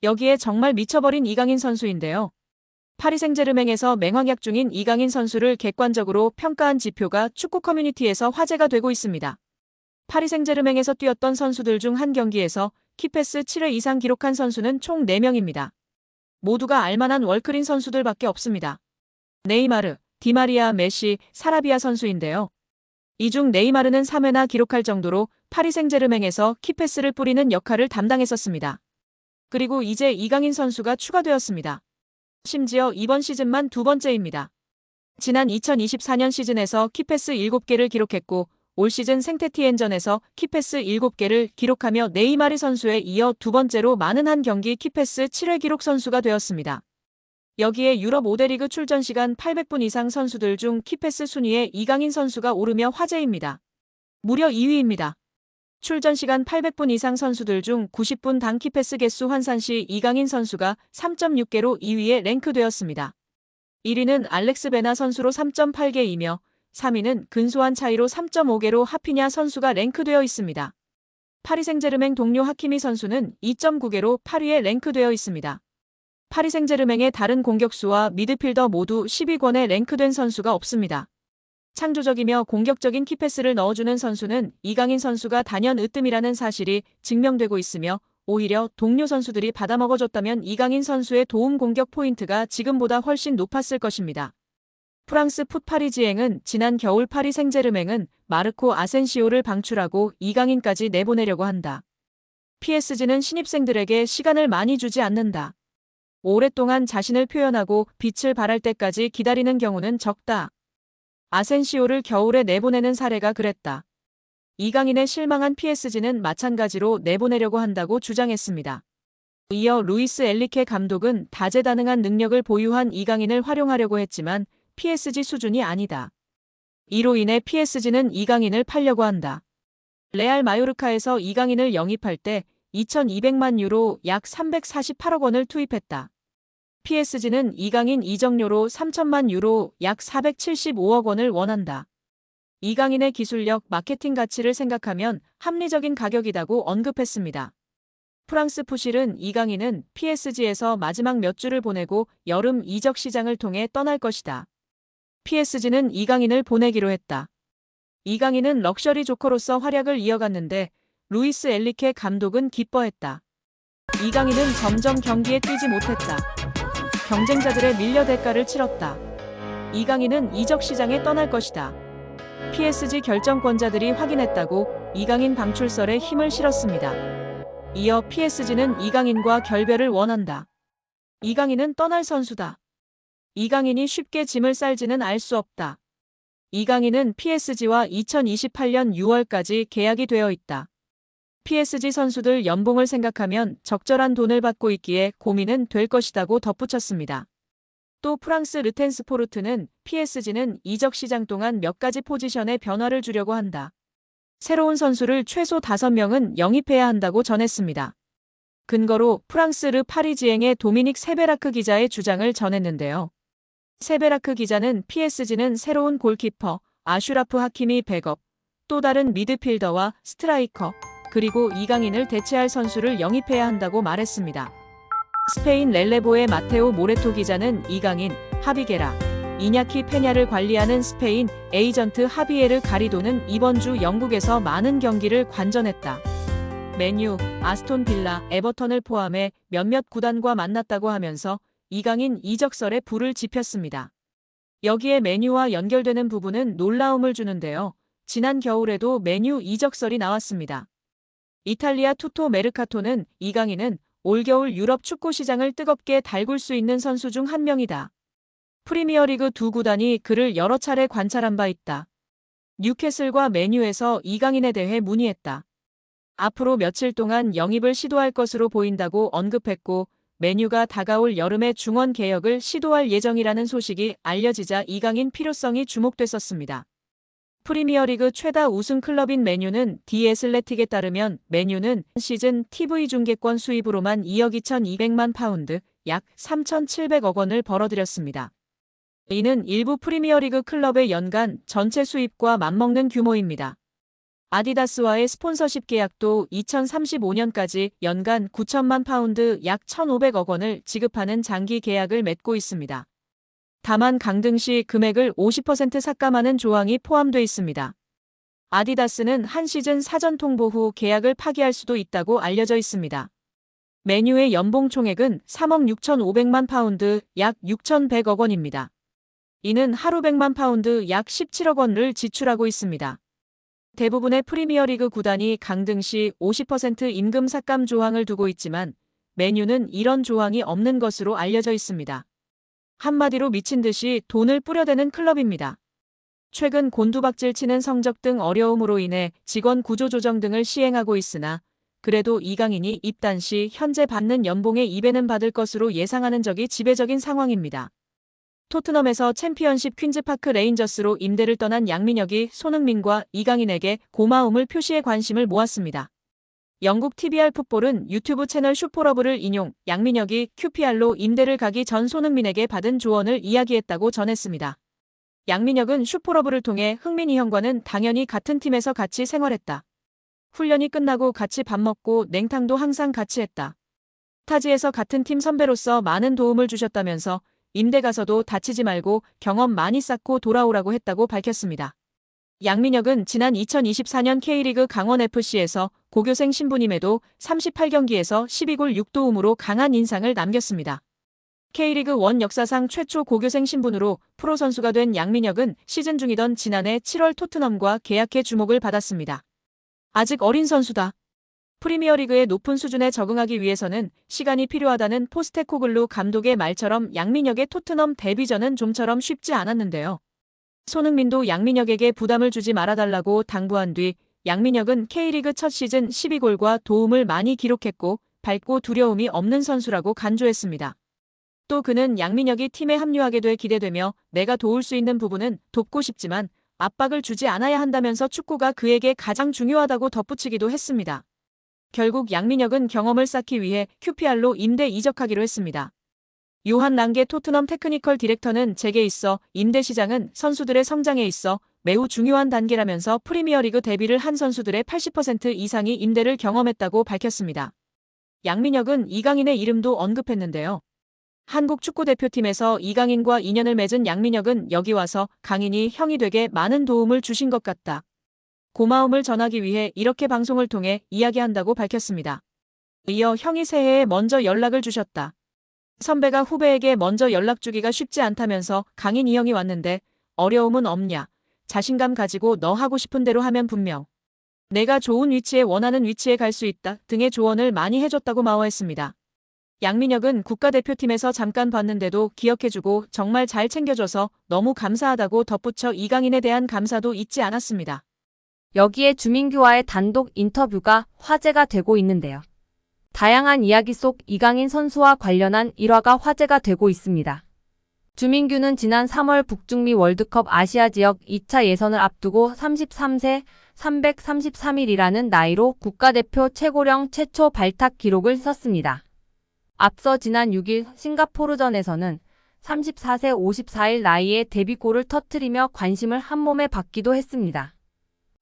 여기에 정말 미쳐버린 이강인 선수인데요. 파리 생제르맹에서 맹활약 중인 이강인 선수를 객관적으로 평가한 지표가 축구 커뮤니티에서 화제가 되고 있습니다. 파리 생제르맹에서 뛰었던 선수들 중 한 경기에서 키패스 7회 이상 기록한 선수는 총 4명입니다. 모두가 알만한 월클인 선수들밖에 없습니다. 네이마르, 디마리아, 메시, 사라비아 선수인데요. 이 중 네이마르는 3회나 기록할 정도로 파리 생제르맹에서 키패스를 뿌리는 역할을 담당했었습니다. 그리고 이제 이강인 선수가 추가되었습니다. 심지어 이번 시즌만 2번째입니다. 지난 2024년 시즌에서 키패스 7개를 기록했고 올 시즌 생테티엔전에서 키패스 7개를 기록하며 네이마르 선수에 이어 2번째로 많은 한 경기 키패스 7회 기록 선수가 되었습니다. 여기에 유럽 5대 리그 출전 시간 800분 이상 선수들 중 키패스 순위에 이강인 선수가 오르며 화제입니다. 무려 2위입니다. 출전 시간 800분 이상 선수들 중 90분 당 키패스 개수 환산 시 이강인 선수가 3.6개로 2위에 랭크되었습니다. 1위는 알렉스 베나 선수로 3.8개이며 3위는 근소한 차이로 3.5개로 하피냐 선수가 랭크되어 있습니다. 파리 생제르맹 동료 하키미 선수는 2.9개로 8위에 랭크되어 있습니다. 파리 생제르맹의 다른 공격수와 미드필더 모두 10위권에 랭크된 선수가 없습니다. 창조적이며 공격적인 키패스를 넣어주는 선수는 이강인 선수가 단연 으뜸이라는 사실이 증명되고 있으며 오히려 동료 선수들이 받아먹어줬다면 이강인 선수의 도움 공격 포인트가 지금보다 훨씬 높았을 것입니다. 프랑스 풋파리지앵은 지난 겨울 파리 생제르맹은 마르코 아센시오를 방출하고 이강인까지 내보내려고 한다. PSG는 신입생들에게 시간을 많이 주지 않는다. 오랫동안 자신을 표현하고 빛을 발할 때까지 기다리는 경우는 적다. 아센시오를 겨울에 내보내는 사례가 그랬다. 이강인의 실망한 PSG는 마찬가지로 내보내려고 한다고 주장했습니다. 이어 루이스 엘리케 감독은 다재다능한 능력을 보유한 이강인을 활용하려고 했지만 PSG 수준이 아니다. 이로 인해 PSG는 이강인을 팔려고 한다. 레알 마요르카에서 이강인을 영입할 때 2,200만 유로 약 348억 원을 투입했다. PSG는 이강인 이적료로 3천만 유로 약 475억 원을 원한다. 이강인의 기술력, 마케팅 가치를 생각하면 합리적인 가격이라고 언급했습니다. 프랑스 푸실은 이강인은 PSG에서 마지막 몇 주를 보내고 여름 이적 시장을 통해 떠날 것이다. PSG는 이강인을 보내기로 했다. 이강인은 럭셔리 조커로서 활약을 이어갔는데 루이스 엘리케 감독은 기뻐했다. 이강인은 점점 경기에 뛰지 못했다. 경쟁자들의 밀려 대가를 치렀다. 이강인은 이적 시장에 떠날 것이다. PSG 결정권자들이 확인했다고 이강인 방출설에 힘을 실었습니다. 이어 PSG는 이강인과 결별을 원한다. 이강인은 떠날 선수다. 이강인이 쉽게 짐을 쌀지는 알 수 없다. 이강인은 PSG와 2028년 6월까지 계약이 되어 있다. PSG 선수들 연봉을 생각하면 적절한 돈을 받고 있기에 고민은 될 것이라고 덧붙였습니다. 또 프랑스 르텐스포르트는 PSG는 이적 시장 동안 몇 가지 포지션에 변화를 주려고 한다. 새로운 선수를 최소 5명은 영입해야 한다고 전했습니다. 근거로 프랑스 르 파리지앵의 도미닉 세베라크 기자의 주장을 전했는데요. 세베라크 기자는 PSG는 새로운 골키퍼, 아슈라프 하키미 백업, 또 다른 미드필더와 스트라이커, 그리고 이강인을 대체할 선수를 영입해야 한다고 말했습니다. 스페인 렐레보의 마테오 모레토 기자는 이강인, 하비게라, 이냐키 페냐를 관리하는 스페인 에이전트 하비에르 가리도는 이번 주 영국에서 많은 경기를 관전했다. 맨유, 아스톤 빌라, 에버턴을 포함해 몇몇 구단과 만났다고 하면서 이강인 이적설에 불을 지폈습니다. 여기에 맨유와 연결되는 부분은 놀라움을 주는데요. 지난 겨울에도 맨유 이적설이 나왔습니다. 이탈리아 투토 메르카토는 이강인은 올겨울 유럽 축구 시장을 뜨겁게 달굴 수 있는 선수 중 한 명이다. 프리미어리그 두 구단이 그를 여러 차례 관찰한 바 있다. 뉴캐슬과 맨유에서 이강인에 대해 문의했다. 앞으로 며칠 동안 영입을 시도할 것으로 보인다고 언급했고 맨유가 다가올 여름에 중원 개혁을 시도할 예정이라는 소식이 알려지자 이강인 필요성이 주목됐었습니다. 프리미어리그 최다 우승 클럽인 맨유는 디 애슬레틱에 따르면 맨유는 시즌 TV 중계권 수입으로만 2억 2,200만 파운드, 약 3,700억 원을 벌어들였습니다. 이는 일부 프리미어리그 클럽의 연간 전체 수입과 맞먹는 규모입니다. 아디다스와의 스폰서십 계약도 2035년까지 연간 9천만 파운드 약 1,500억 원을 지급하는 장기 계약을 맺고 있습니다. 다만 강등 시 금액을 50% 삭감하는 조항이 포함돼 있습니다. 아디다스는 한 시즌 사전 통보 후 계약을 파기할 수도 있다고 알려져 있습니다. 맨유의 연봉 총액은 3억 6,500만 파운드 약 6,100억 원입니다. 이는 하루 100만 파운드 약 17억 원을 지출하고 있습니다. 대부분의 프리미어리그 구단이 강등 시 50% 임금 삭감 조항을 두고 있지만 맨유는 이런 조항이 없는 것으로 알려져 있습니다. 한마디로 미친 듯이 돈을 뿌려대는 클럽입니다. 최근 곤두박질 치는 성적 등 어려움으로 인해 직원 구조 조정 등을 시행하고 있으나 그래도 이강인이 입단 시 현재 받는 연봉의 2배는 받을 것으로 예상하는 적이 지배적인 상황입니다. 토트넘에서 챔피언십 퀸즈파크 레인저스로 임대를 떠난 양민혁이 손흥민과 이강인에게 고마움을 표시해 관심을 모았습니다. 영국 TBR 풋볼은 유튜브 채널 슈퍼러브를 인용 양민혁이 QPR로 임대를 가기 전 손흥민에게 받은 조언을 이야기했다고 전했습니다. 양민혁은 슈퍼러브를 통해 흥민이 형과는 당연히 같은 팀에서 같이 생활했다. 훈련이 끝나고 같이 밥 먹고 냉탕도 항상 같이 했다. 타지에서 같은 팀 선배로서 많은 도움을 주셨다면서 임대 가서도 다치지 말고 경험 많이 쌓고 돌아오라고 했다고 밝혔습니다. 양민혁은 지난 2024년 K리그 강원FC에서 고교생 신분임에도 38경기에서 12골 6도움으로 강한 인상을 남겼습니다. K리그 1 역사상 최초 고교생 신분으로 프로 선수가 된 양민혁은 시즌 중이던 지난해 7월 토트넘과 계약해 주목을 받았습니다. 아직 어린 선수다. 프리미어리그의 높은 수준에 적응하기 위해서는 시간이 필요하다는 포스테코글루 감독의 말처럼 양민혁의 토트넘 데뷔전은 좀처럼 쉽지 않았는데요. 손흥민도 양민혁에게 부담을 주지 말아달라고 당부한 뒤 양민혁은 K리그 첫 시즌 12골과 도움을 많이 기록했고 밝고 두려움이 없는 선수라고 간주했습니다. 또 그는 양민혁이 팀에 합류하게 돼 기대되며 내가 도울 수 있는 부분은 돕고 싶지만 압박을 주지 않아야 한다면서 축구가 그에게 가장 중요하다고 덧붙이기도 했습니다. 결국 양민혁은 경험을 쌓기 위해 QPR로 임대 이적하기로 했습니다. 요한 랑게 토트넘 테크니컬 디렉터는 제게 있어 임대 시장은 선수들의 성장에 있어 매우 중요한 단계라면서 프리미어리그 데뷔를 한 선수들의 80% 이상이 임대를 경험했다고 밝혔습니다. 양민혁은 이강인의 이름도 언급했는데요. 한국 축구대표팀에서 이강인과 인연을 맺은 양민혁은 여기 와서 강인이 형이 되게 많은 도움을 주신 것 같다. 고마움을 전하기 위해 이렇게 방송을 통해 이야기한다고 밝혔습니다. 이어 형이 새해에 먼저 연락을 주셨다. 선배가 후배에게 먼저 연락 주기가 쉽지 않다면서 강인 이 형이 왔는데 어려움은 없냐. 자신감 가지고 너 하고 싶은 대로 하면 분명. 내가 좋은 위치에 원하는 위치에 갈 수 있다 등의 조언을 많이 해줬다고 마워했습니다. 양민혁은 국가대표팀에서 잠깐 봤는데도 기억해주고 정말 잘 챙겨줘서 너무 감사하다고 덧붙여 이강인에 대한 감사도 잊지 않았습니다. 여기에 주민규와의 단독 인터뷰가 화제가 되고 있는데요. 다양한 이야기 속 이강인 선수와 관련한 일화가 화제가 되고 있습니다. 주민규는 지난 3월 북중미 월드컵 아시아 지역 2차 예선을 앞두고 33세 333일이라는 나이로 국가대표 최고령 최초 발탁 기록을 썼습니다. 앞서 지난 6일 싱가포르전에서는 34세 54일 나이에 데뷔골을 터뜨리며 관심을 한몸에 받기도 했습니다.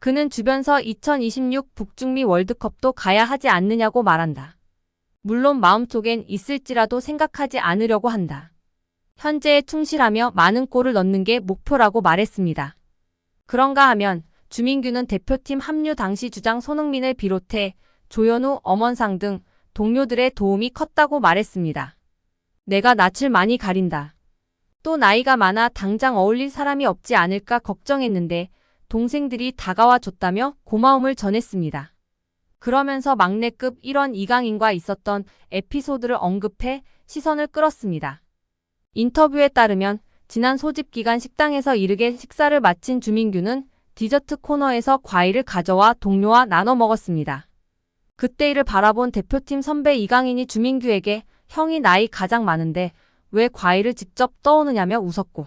그는 주변서 2026 북중미 월드컵도 가야 하지 않느냐고 말한다. 물론 마음속엔 있을지라도 생각하지 않으려고 한다. 현재에 충실하며 많은 골을 넣는 게 목표라고 말했습니다. 그런가 하면 주민규는 대표팀 합류 당시 주장 손흥민을 비롯해 조현우, 엄원상 등 동료들의 도움이 컸다고 말했습니다. 내가 낯을 많이 가린다. 또 나이가 많아 당장 어울릴 사람이 없지 않을까 걱정했는데 동생들이 다가와 줬다며 고마움을 전했습니다. 그러면서 막내급 1원 이강인과 있었던 에피소드를 언급해 시선을 끌었습니다. 인터뷰에 따르면 지난 소집 기간 식당에서 이르게 식사를 마친 주민규는 디저트 코너에서 과일을 가져와 동료와 나눠 먹었습니다. 그때 이를 바라본 대표팀 선배 이강인이 주민규에게 형이 나이 가장 많은데 왜 과일을 직접 떠오느냐며 웃었고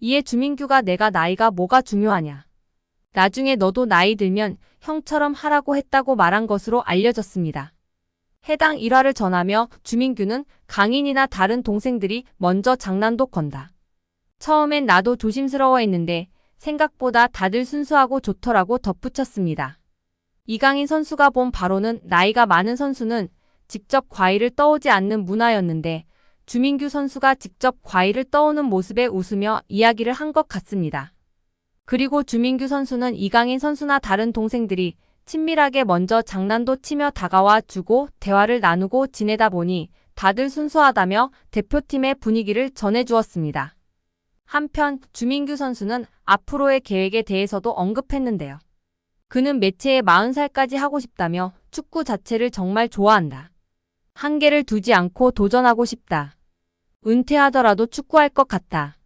이에 주민규가 내가 나이가 뭐가 중요하냐. 나중에 너도 나이 들면 형처럼 하라고 했다고 말한 것으로 알려졌습니다. 해당 일화를 전하며 주민규는 강인이나 다른 동생들이 먼저 장난도 건다. 처음엔 나도 조심스러워했는데 생각보다 다들 순수하고 좋더라고 덧붙였습니다. 이강인 선수가 본 바로는 나이가 많은 선수는 직접 과일을 떠오지 않는 문화였는데 주민규 선수가 직접 과일을 떠오는 모습에 웃으며 이야기를 한 것 같습니다. 그리고 주민규 선수는 이강인 선수나 다른 동생들이 친밀하게 먼저 장난도 치며 다가와 주고 대화를 나누고 지내다 보니 다들 순수하다며 대표팀의 분위기를 전해주었습니다. 한편 주민규 선수는 앞으로의 계획에 대해서도 언급했는데요. 그는 매체에 40살까지 하고 싶다며 축구 자체를 정말 좋아한다. 한계를 두지 않고 도전하고 싶다. 은퇴하더라도 축구할 것 같다.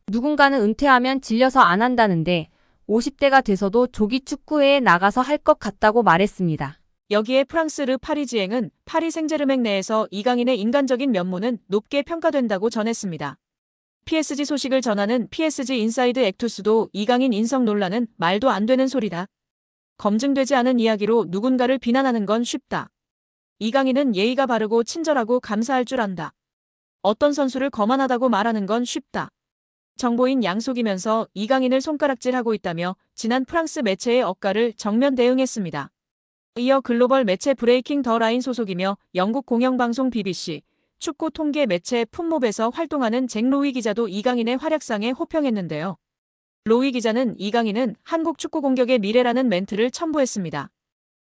누군가는 은퇴하면 질려서 안 한다는데 50대가 돼서도 조기 축구회에 나가서 할 것 같다고 말했습니다. 여기에 프랑스 르 파리지앵은 파리 생제르맹 내에서 이강인의 인간적인 면모는 높게 평가된다고 전했습니다. PSG 소식을 전하는 PSG 인사이드 액투스도 이강인 인성 논란은 말도 안 되는 소리다. 검증되지 않은 이야기로 누군가를 비난하는 건 쉽다. 이강인은 예의가 바르고 친절하고 감사할 줄 안다. 어떤 선수를 거만하다고 말하는 건 쉽다. 정보인 양속이면서 이강인을 손가락질하고 있다며 지난 프랑스 매체의 억가를 정면 대응했습니다. 이어 글로벌 매체 브레이킹 더 라인 소속이며 영국 공영방송 BBC, 축구 통계 매체 풋몹에서 활동하는 잭 로위 기자도 이강인의 활약상에 호평했는데요. 로위 기자는 이강인은 한국 축구 공격의 미래라는 멘트를 첨부했습니다.